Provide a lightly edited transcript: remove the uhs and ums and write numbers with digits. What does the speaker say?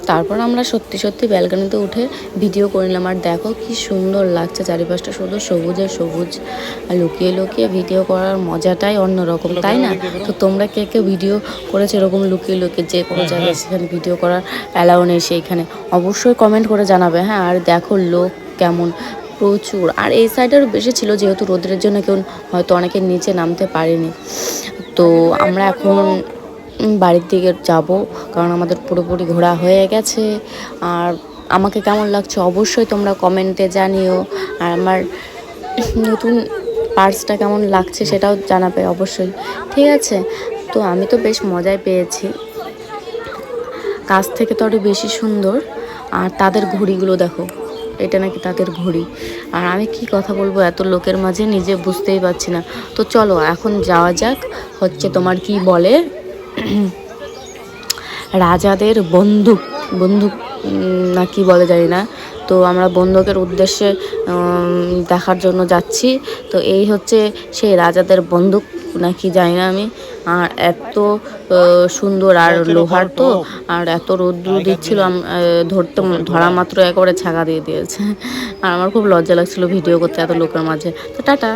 তারপর আমরা সত্যি সত্যি ব্যালকনিতে উঠে ভিডিও করে নিলাম। আর দেখো কি সুন্দর লাগছে, চারিপাশটা শুধু সবুজে সবুজ। আর লুকিয়ে লুকিয়ে ভিডিও করার মজাটাই অন্যরকম, তাই না? তো তোমরা কে কে ভিডিও করেছো এরকম লুকিয়ে লুকিয়ে যে কোনো জায়গায় সেখানে ভিডিও করার অ্যালাউ নেই সেইখানে? অবশ্যই কমেন্ট করে জানাবে। হ্যাঁ, আর দেখো লোক কেমন প্রচুর। আর এই সাইডেরও বেশি ছিল, যেহেতু রোদের জন্য কেউ হয়তো অনেকে নিচে নামতে পারেনি। তো আমরা এখন বাড়ির দিকে যাব, কারণ আমাদের পুরোপুরি ঘোরা হয়ে গেছে। আর আমাকে কেমন লাগছে অবশ্যই তোমরা কমেন্টে জানিও। আর আমার নতুন পার্সটা কেমন লাগছে সেটাও জানাবে অবশ্যই, ঠিক আছে? তো আমি তো বেশ মজাই পেয়েছি, কাছ থেকে তো আরও বেশি সুন্দর। আর তাদের ঘড়িগুলো দেখো, এটা নাকি তাদের ঘড়ি। আর আমি কি কথা বলবো এত লোকের মাঝে, নিজে বুঝতেই পারছি না। তো চলো এখন যাওয়া যাক, হচ্ছে তোমার কি বলে, রাজাদের বন্দুক, বন্দুক না কি বলে জানি না। তো আমরা বন্দুকের উদ্দেশ্যে দেখার জন্য যাচ্ছি। তো এই হচ্ছে সেই রাজাদের বন্দুক নাকি জানি না আমি। আর এত সুন্দর, আর লোহার তো, আর এত রৌদ্র দিচ্ছিল, ধরা মাত্র একেবারে ছাগা দিয়ে দিয়েছে। আর আমার খুব লজ্জা লাগছিল ভিডিও করতে এত লোকের মাঝে। তো টাটা।